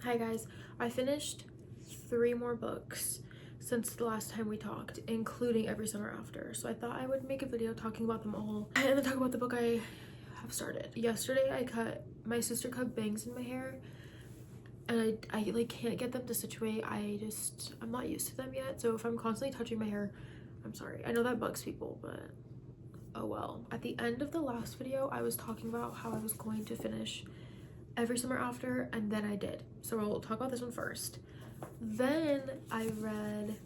Hi guys, I finished 3 more books since the last time we talked, including Every Summer After. So I thought I would make a video talking about them all and then talk about the book I have started. Yesterday my sister cut bangs in my hair and I like can't get them to situate. I'm not used to them yet. So if I'm constantly touching my hair, I'm sorry. I know that bugs people, but oh well. At the end of the last video, I was talking about how I was going to finish Every Summer After, and then I did. So we'll talk about this one first. Then I read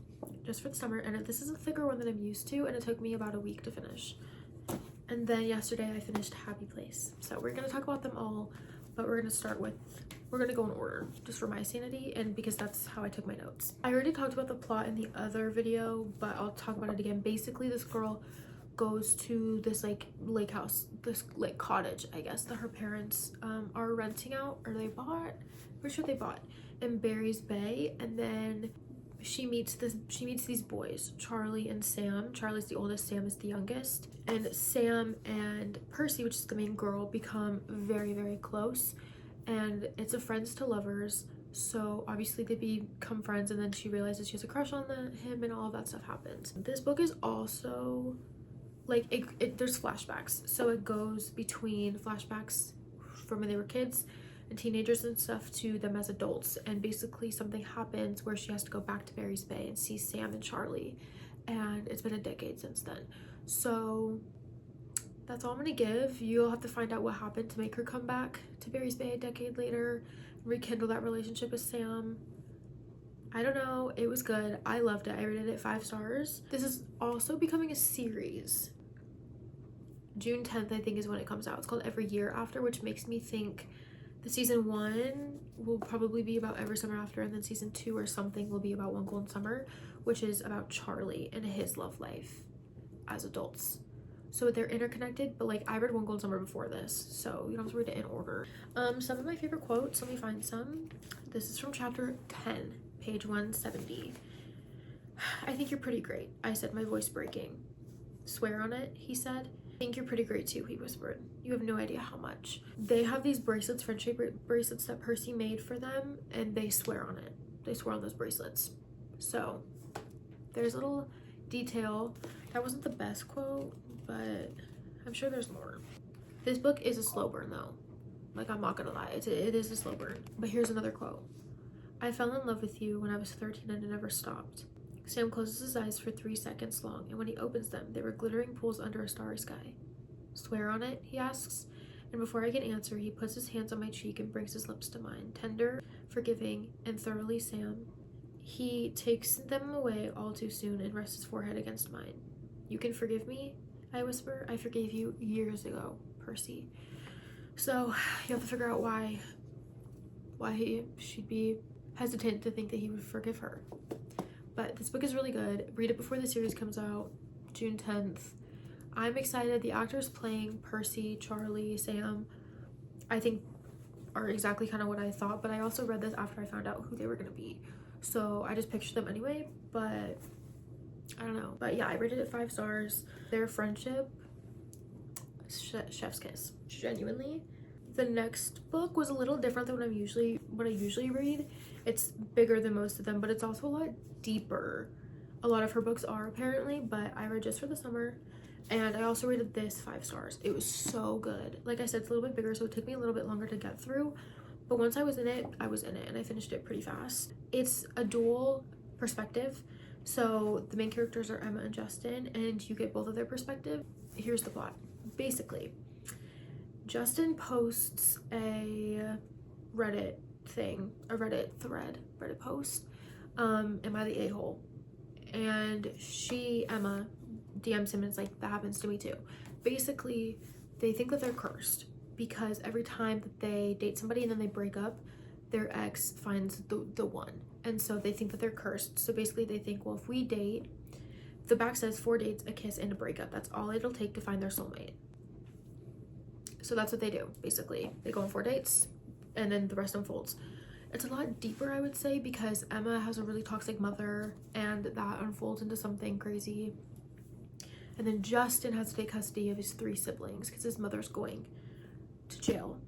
Just for the Summer, and this is a thicker one than I'm used to, and it took me about a week to finish. And then yesterday I finished Happy Place. So we're gonna talk about them all, but we're gonna go in order just for my sanity and because that's how I took my notes. I already talked about the plot in the other video, but I'll talk about it again. Basically, this girl goes to this like lake house, this like cottage, I guess, that her parents are renting out, or they bought, pretty sure they bought, in Barry's Bay. And then she meets these boys, Charlie and Sam. Charlie's the oldest, Sam is the youngest, and Sam and Percy, which is the main girl, become very, very close, and it's a friends to lovers. So obviously they become friends, and then she realizes she has a crush on him, and all of that stuff happens. This book is also like there's flashbacks, so it goes between flashbacks from when they were kids and teenagers and stuff to them as adults, and basically something happens where she has to go back to Barry's Bay and see Sam and Charlie, and it's been a decade since then. So that's all I'm gonna give. You'll have to find out what happened to make her come back to Barry's Bay a decade later, rekindle that relationship with Sam. I don't know, it was good. I loved it. I rated it 5 stars. This is also becoming a series. June 10th, I think, is when it comes out. It's called Every Year After, which makes me think the season 1 will probably be about Every Summer After, and then season 2 or something will be about One Golden Summer, which is about Charlie and his love life as adults. So they're interconnected, but like I read One Golden Summer before this, so you don't have to read it in order. Some of my favorite quotes, let me find some. This is from chapter 10. Page 170. I think you're pretty great, I said, my voice breaking. Swear on it, he said. I think you're pretty great too, he whispered. You have no idea how much. They have these bracelets, friendship bracelets that Percy made for them, and they swear on it. They swear on those bracelets. So there's a little detail. That wasn't the best quote, but I'm sure there's more. This book is a slow burn though. Like, I'm not gonna lie, it is a slow burn. But here's another quote. I fell in love with you when I was 13 and it never stopped. Sam closes his eyes for 3 seconds long, and when he opens them, they were glittering pools under a starry sky. Swear on it, he asks, and before I can answer, he puts his hands on my cheek and brings his lips to mine, tender, forgiving, and thoroughly Sam. He takes them away all too soon and rests his forehead against mine. You can forgive me? I whisper. I forgave you years ago, Percy. So you have to figure out why she'd be hesitant to think that he would forgive her. But this book is really good. Read it before the series comes out, June 10th. I'm excited. The actors playing Percy, Charlie, Sam, I think are exactly kind of what I thought, but I also read this after I found out who they were going to be. So I just pictured them anyway, but I don't know. But yeah, I rated it 5 stars. Their friendship, chef's kiss, genuinely. The next book was a little different than what I usually read. It's bigger than most of them, but it's also a lot deeper. A lot of her books are, apparently, but I read Just for the Summer, and I also rated this 5 stars. It was so good. Like I said, it's a little bit bigger, so it took me a little bit longer to get through, but once I was in it, and I finished it pretty fast. It's a dual perspective, so the main characters are Emma and Justin, and you get both of their perspective. Here's the plot. Basically, Justin posts a Reddit post, am I the a-hole? And Emma, DMs him and is like, that happens to me too. Basically, they think that they're cursed because every time that they date somebody and then they break up, their ex finds the one. And so they think that they're cursed. So basically they think, well, if we date, the back says 4 dates, a kiss, and a breakup. That's all it'll take to find their soulmate. So that's what they do, basically. They go on 4 dates, and then the rest unfolds. It's a lot deeper, I would say, because Emma has a really toxic mother, and that unfolds into something crazy. And then Justin has to take custody of his 3 siblings, because his mother's going to jail.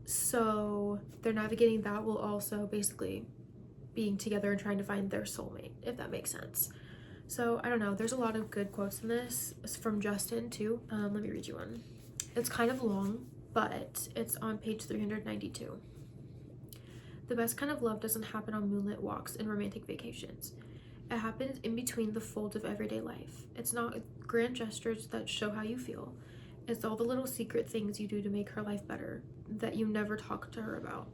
So they're navigating that while also basically being together and trying to find their soulmate, if that makes sense. So I don't know, there's a lot of good quotes in this. It's from Justin too. Let me read you one. It's kind of long, but it's on page 392. The best kind of love doesn't happen on moonlit walks and romantic vacations. It happens in between the folds of everyday life. It's not grand gestures that show how you feel. It's all the little secret things you do to make her life better that you never talk to her about.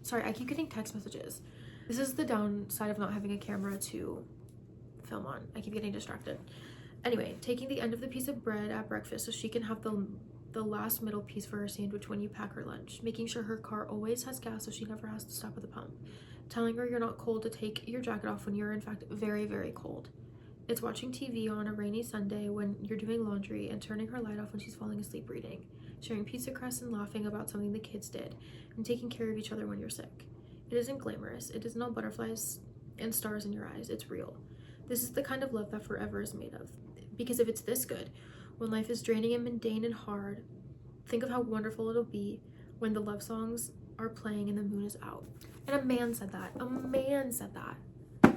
Sorry, I keep getting text messages. This is the downside of not having a camera to film on. I keep getting distracted. Anyway, taking the end of the piece of bread at breakfast so she can have the last middle piece for her sandwich when you pack her lunch. Making sure her car always has gas so she never has to stop at the pump. Telling her you're not cold to take your jacket off when you're in fact very, very cold. It's watching TV on a rainy Sunday when you're doing laundry and turning her light off when she's falling asleep reading. Sharing pizza crusts and laughing about something the kids did. And taking care of each other when you're sick. It isn't glamorous. It isn't all butterflies and stars in your eyes. It's real. This is the kind of love that forever is made of. Because if it's this good, when life is draining and mundane and hard, think of how wonderful it'll be when the love songs are playing and the moon is out. And a man said that. A man said that.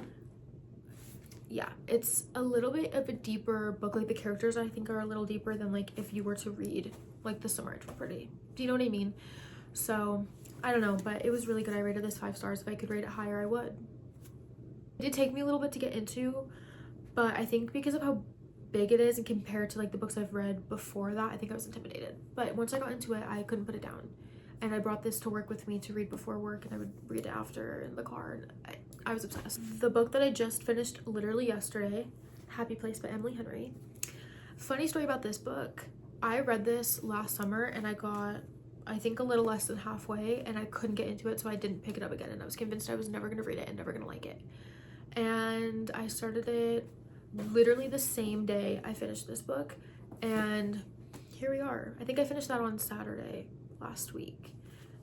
Yeah, it's a little bit of a deeper book. Like the characters I think are a little deeper than like if you were to read like The Summer I Pretty. Do you know what I mean? So I don't know, but it was really good. I rated this 5 stars. If I could rate it higher, I would. It did take me a little bit to get into, but I think because of how big it is and compared to like the books I've read before that, I think I was intimidated. But once I got into it, I couldn't put it down. And I brought this to work with me to read before work, and I would read it after in the car, and I was obsessed. The book that I just finished literally yesterday, Happy Place by Emily Henry. Funny story about this book. I read this last summer and I got, I think, a little less than halfway and I couldn't get into it, so I didn't pick it up again, and I was convinced I was never going to read it and never going to like it. And I started it literally the same day I finished this book, and here we are. I think I finished that on Saturday last week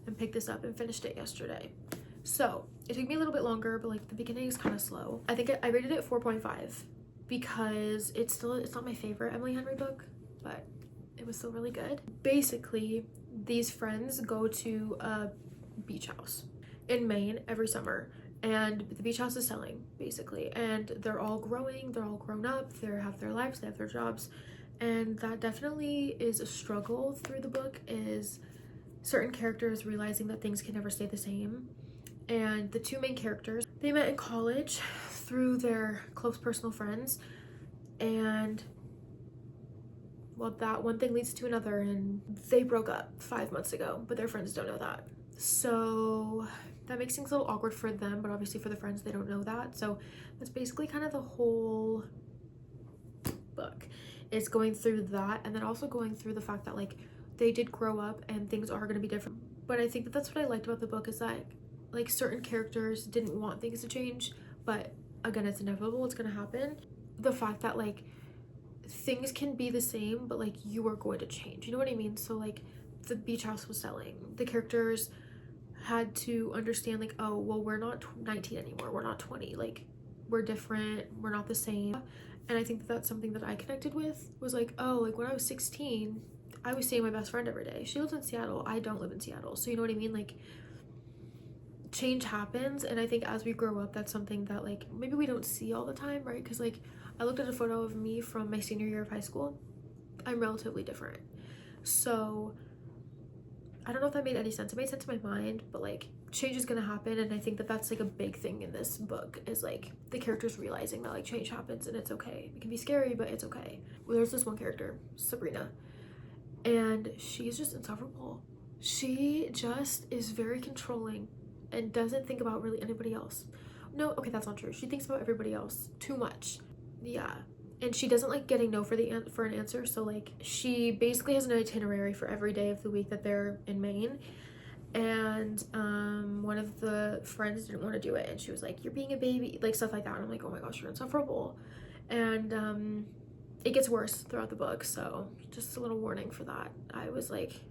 and picked this up and finished it yesterday. So it took me a little bit longer, but like the beginning is kind of slow. I think I rated it 4.5 because it's not my favorite Emily Henry book, but it was still really good. Basically, these friends go to a beach house in Maine every summer, and the beach house is selling basically, and they're all growing, they're all grown up, they have their lives, they have their jobs, and that definitely is a struggle through the book, is certain characters realizing that things can never stay the same. And the two main characters, they met in college through their close personal friends, and well, that one thing leads to another, and they broke up 5 months ago, but their friends don't know that. So that makes things a little awkward for them, but obviously for the friends, they don't know that. So that's basically kind of the whole book, is going through that, and then also going through the fact that like they did grow up and things are going to be different. But I think that that's what I liked about the book, is that like certain characters didn't want things to change, but again, it's inevitable, it's going to happen. The fact that like things can be the same, but like you are going to change, you know what I mean? So like the beach house was selling, the characters had to understand like, oh well, we're not 19 anymore, we're not 20, like we're different, we're not the same. And I think that that's something that I connected with, was like, oh, like when I was 16 I was seeing my best friend every day. She lives in Seattle, I don't live in Seattle, so you know what I mean? Like change happens, and I think as we grow up, that's something that like maybe we don't see all the time, right? Because like I looked at a photo of me from my senior year of high school. I'm relatively different, so I don't know if that made any sense. It made sense in my mind, but like change is gonna happen, and I think that that's like a big thing in this book, is like the characters realizing that like change happens and it's okay. It can be scary, but it's okay. Well, there's this one character, Sabrina, and she's just insufferable. She just is very controlling and doesn't think about really anybody else. No, okay, that's not true. She thinks about everybody else too much. Yeah, and she doesn't like getting no for an answer. So like she basically has an itinerary for every day of the week that they're in Maine, and one of the friends didn't want to do it, and she was like, you're being a baby, like stuff like that, and I'm like, oh my gosh, you're insufferable. And it gets worse throughout the book, so just a little warning for that. I was like,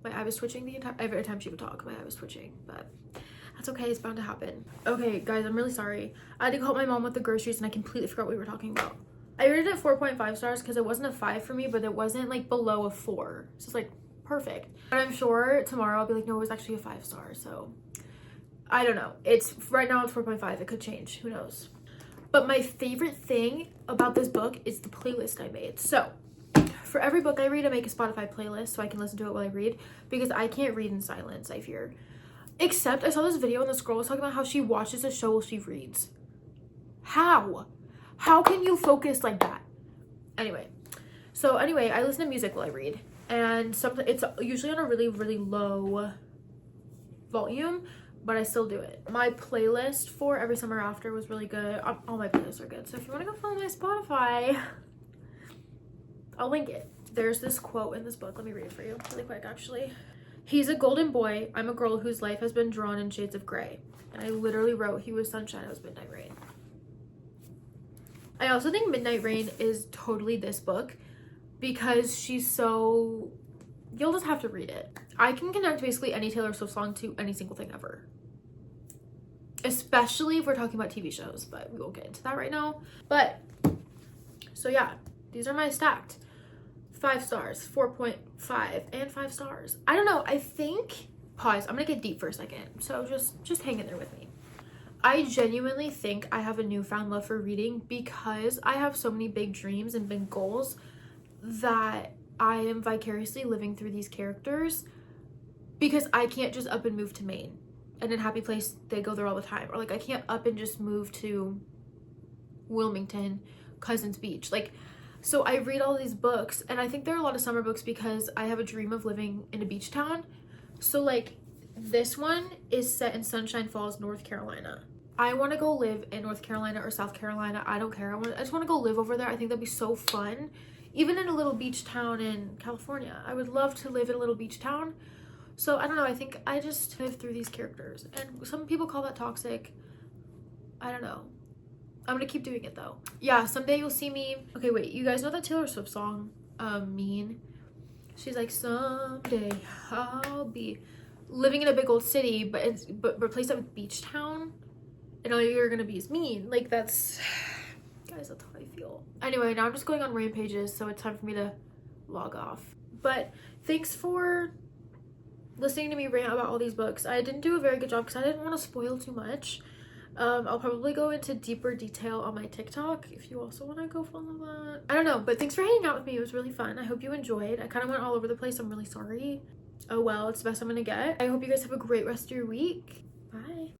my eye was twitching the entire, every time she would talk, my eye was twitching, but that's okay, it's bound to happen. Okay guys, I'm really sorry. I had to go help my mom with the groceries and I completely forgot what we were talking about. I rated it 4.5 stars because it wasn't a 5 for me, but it wasn't like below a 4. So it's like perfect. And I'm sure tomorrow I'll be like, no, it was actually a 5-star. So I don't know. It's right now it's 4.5. It could change. Who knows? But my favorite thing about this book is the playlist I made. So for every book I read, I make a Spotify playlist so I can listen to it while I read, because I can't read in silence, I fear. Except I saw this video and this girl was talking about how she watches a show while she reads. How? How can you focus like that? Anyway, I listen to music while I read, and sometimes it's usually on a really, really low volume, but I still do it. My playlist for Every Summer After was really good. All my playlists are good. So if you want to go follow my Spotify, I'll link it. There's this quote in this book. Let me read it for you really quick, actually. He's a golden boy. I'm a girl whose life has been drawn in shades of gray. And I literally wrote, he was sunshine, I was midnight rain. I also think Midnight Rain is totally this book because she's so... You'll just have to read it. I can connect basically any Taylor Swift song to any single thing ever. Especially if we're talking about TV shows, but we won't get into that right now. But, so yeah, these are my stacked 5 stars, 4.5, and 5 stars. I don't know, I think... Pause, I'm gonna get deep for a second, so just hang in there with me. I genuinely think I have a newfound love for reading because I have so many big dreams and big goals that I am vicariously living through these characters, because I can't just up and move to Maine and in Happy Place they go there all the time, or like I can't up and just move to Wilmington, Cousins Beach. Like, so I read all these books, and I think there are a lot of summer books because I have a dream of living in a beach town. So like this one is set in Sunshine Falls, North Carolina. I want to go live in North Carolina or South Carolina. I don't care. I just want to go live over there. I think that'd be so fun. Even in a little beach town in California. I would love to live in a little beach town. So I don't know. I think I just live through these characters. And some people call that toxic. I don't know. I'm going to keep doing it though. Yeah, someday you'll see me. Okay, wait. You guys know that Taylor Swift song, Mean? She's like, someday I'll be living in a big old city, but replace that with beach town. And all you're gonna be is mean. Like, that's... Guys, that's how I feel. Anyway, now I'm just going on rampages, so it's time for me to log off. But thanks for listening to me rant about all these books. I didn't do a very good job because I didn't want to spoil too much. I'll probably go into deeper detail on my TikTok if you also want to go follow that. I don't know, but thanks for hanging out with me. It was really fun. I hope you enjoyed. I kind of went all over the place. I'm really sorry. Oh well, it's the best I'm gonna get. I hope you guys have a great rest of your week. Bye.